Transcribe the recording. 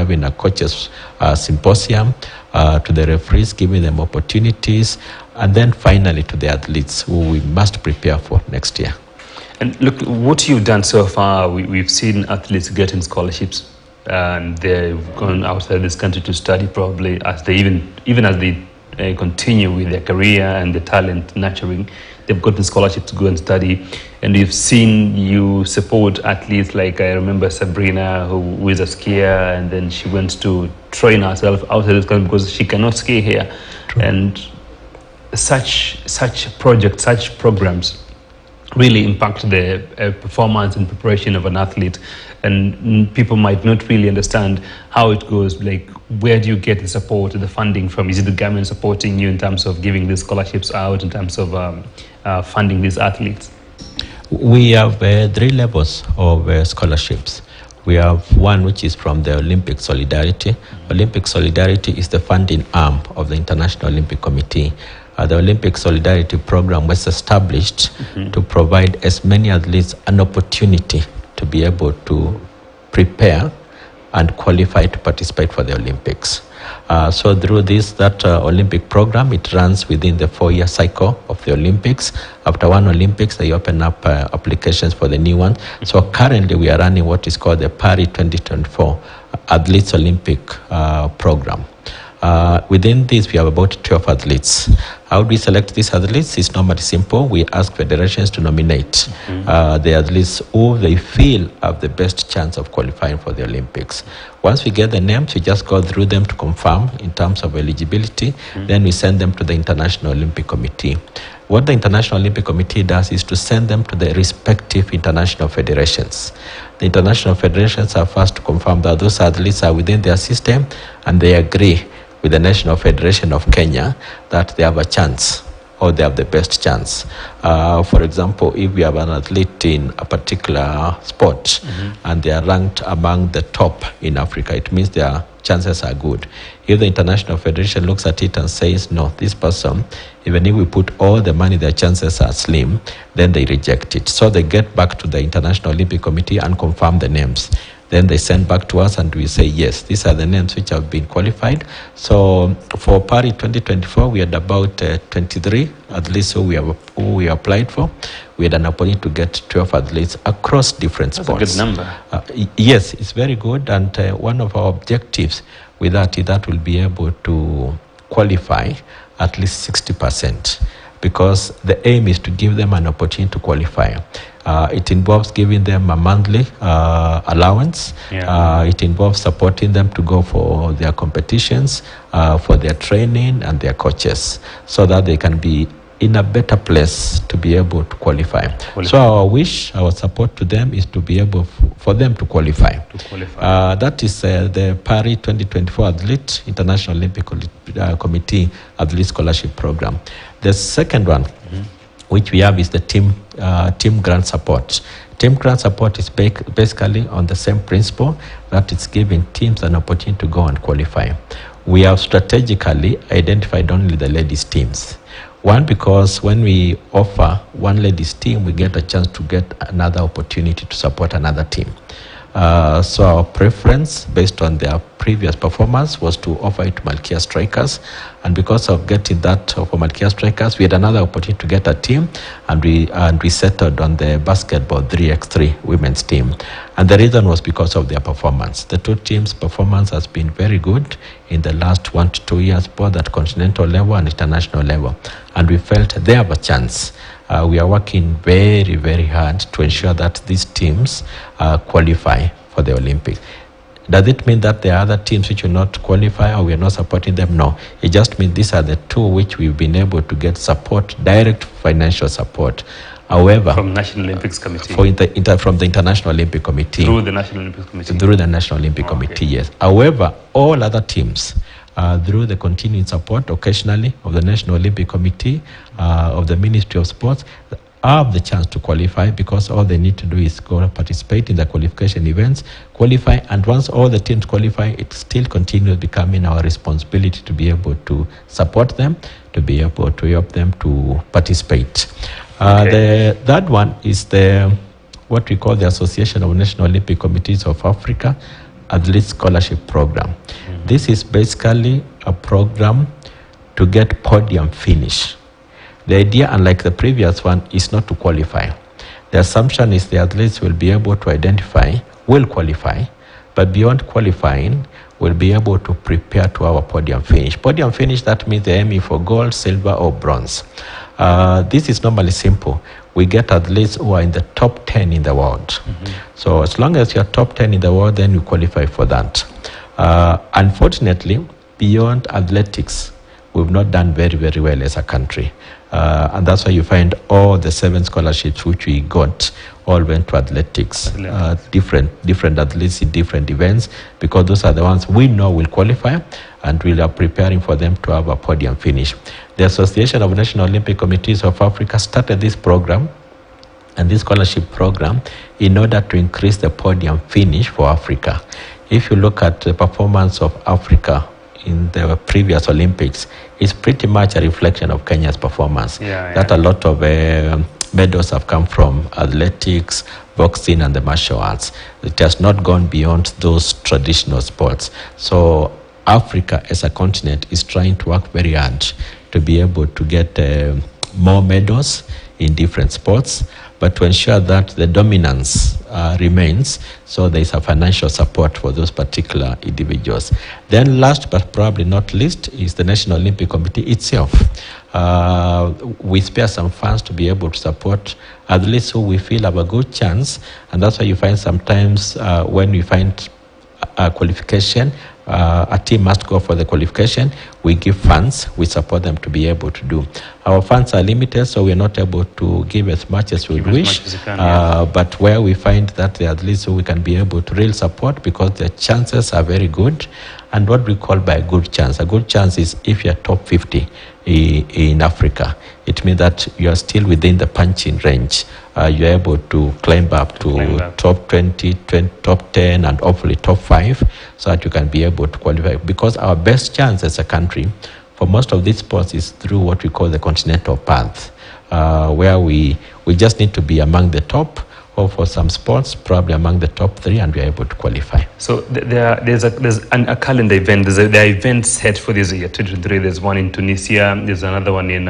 having a coaches symposium, to the referees, giving them opportunities, and then finally to the athletes who we must prepare for next year. And look, what you've done so far, we've seen athletes getting scholarships, and they've gone outside this country to study, probably as they even as they continue with their career and the talent nurturing, they've gotten scholarships to go and study. And we've seen you support athletes like, I remember Sabrina, who is a skier, and then she went to train herself outside this country because she cannot ski here. True. And such projects, such programs really impact the performance and preparation of an athlete. And people might not really understand how it goes. Like, where do you get the support, the funding from? Is it the government supporting you in terms of giving these scholarships out, in terms of funding these athletes? We have 3 levels of scholarships. We have one which is from the Olympic Solidarity. Olympic Solidarity is the funding arm of the International Olympic Committee. The Olympic Solidarity Program was established to provide as many athletes an opportunity to be able to prepare and qualify to participate for the Olympics. So through that Olympic program, it runs within the 4-year cycle of the Olympics. After one Olympics, they open up applications for the new one. So currently we are running what is called the Paris 2024 Athletes Olympic program. Within this, we have about 12 athletes. How do we select these athletes? It's normally simple. We ask federations to nominate the athletes who they feel have the best chance of qualifying for the Olympics. Once we get the names, we just go through them to confirm in terms of eligibility. Then we send them to the International Olympic Committee. What the International Olympic Committee does is to send them to the respective international federations. The international federations are first to confirm that those athletes are within their system and they agree with the National Federation of Kenya that they have a chance or they have the best chance. For example, if we have an athlete in a particular sport and they are ranked among the top in Africa, it means their chances are good. If the International Federation looks at it and says, no, this person, even if we put all the money, their chances are slim, then they reject it. So they get back to the International Olympic Committee and confirm the names. Then they send back to us and we say, yes, these are the names which have been qualified. So for Paris 2024, we had about 23 athletes who we applied for. We had an opportunity to get 12 athletes across different sports. That's a good number. Yes, it's very good. And one of our objectives with that is that we'll be able to qualify at least 60%, because the aim is to give them an opportunity to qualify. It involves giving them a monthly allowance. It involves supporting them to go for their competitions, for their training and their coaches, so that they can be in a better place to be able to qualify. So our support to them is to be able for them to qualify. That is the Paris 2024 Athlete International Olympic Committee Athlete Scholarship Program. The second one, which we have, is the team grant support. Team grant support is basically on the same principle, that it's giving teams an opportunity to go and qualify. We have strategically identified only the ladies teams. One, because when we offer one ladies team, we get a chance to get another opportunity to support another team. So our preference, based on their previous performance, was to offer it to Malkia Strikers. And because of getting that for Malkia Strikers, we had another opportunity to get a team, and we settled on the basketball 3x3 women's team. And the reason was because of their performance. The two teams' performance has been very good in the last 1 to 2 years, both at continental level and international level. And we felt they have a chance. We are working very, very hard to ensure that these teams qualify for the Olympics. Does it mean that there are other teams which will not qualify or we are not supporting them? No. It just means these are the two which we've been able to get support, direct financial support. However, from National Olympics Committee, from the International Olympic Committee, through the National Olympic Committee, through the National Olympic Committee, yes. However, all other teams, through the continuing support occasionally of the National Olympic Committee, of the Ministry of Sports, have the chance to qualify, because all they need to do is go participate in the qualification events, qualify, and once all the teams qualify, it still continues becoming our responsibility to be able to support them, to be able to help them to participate. The third one is what we call the Association of National Olympic Committees of Africa. Athlete Scholarship Program. This is basically a program to get podium finish. The idea, unlike the previous one, is not to qualify. The assumption is the athletes will be able to identify, will qualify, but beyond qualifying, will be able to prepare to our podium finish. Podium finish, that means they're aiming for gold, silver, or bronze. This is normally simple. We get athletes who are in the top 10 in the world. So as long as you're top 10 in the world, then you qualify for that. Unfortunately, beyond athletics, we've not done very, very well as a country. And that's why you find all the 7 scholarships which we got all went to athletics. Different athletes in different events, because those are the ones we know will qualify, and we are preparing for them to have a podium finish. The Association of National Olympic Committees of Africa started this program and this scholarship program in order to increase the podium finish for Africa. If you look at the performance of Africa in the previous Olympics, it's pretty much a reflection of Kenya's performance. That a lot of medals have come from athletics, boxing, and the martial arts. It has not gone beyond those traditional sports. So Africa as a continent is trying to work very hard to be able to get more medals in different sports, but to ensure that the dominance remains, so there is a financial support for those particular individuals. Then last but probably not least is the National Olympic Committee itself. We spare some funds to be able to support athletes who we feel have a good chance, and that's why you find sometimes when we find a qualification, a team must go for the qualification, we give funds, we support them to be able to do. Our funds are limited, so we're not able to give as much as we wish, but where we find that the athletes who we can be able to really support, because the chances are very good. And what we call by a good chance is if you're top 50 in Africa, it means that you are still within the punching range. You're able to climb up to top 20, top 10, and hopefully top 5, so that you can be able to qualify. Because our best chance as a country for most of these sports is through what we call the continental path, where we just need to be among the top, or for some sports, probably among the top 3, and we are able to qualify. So there's a calendar event. There are events set for this year, 2023. There's one in Tunisia. There's another one in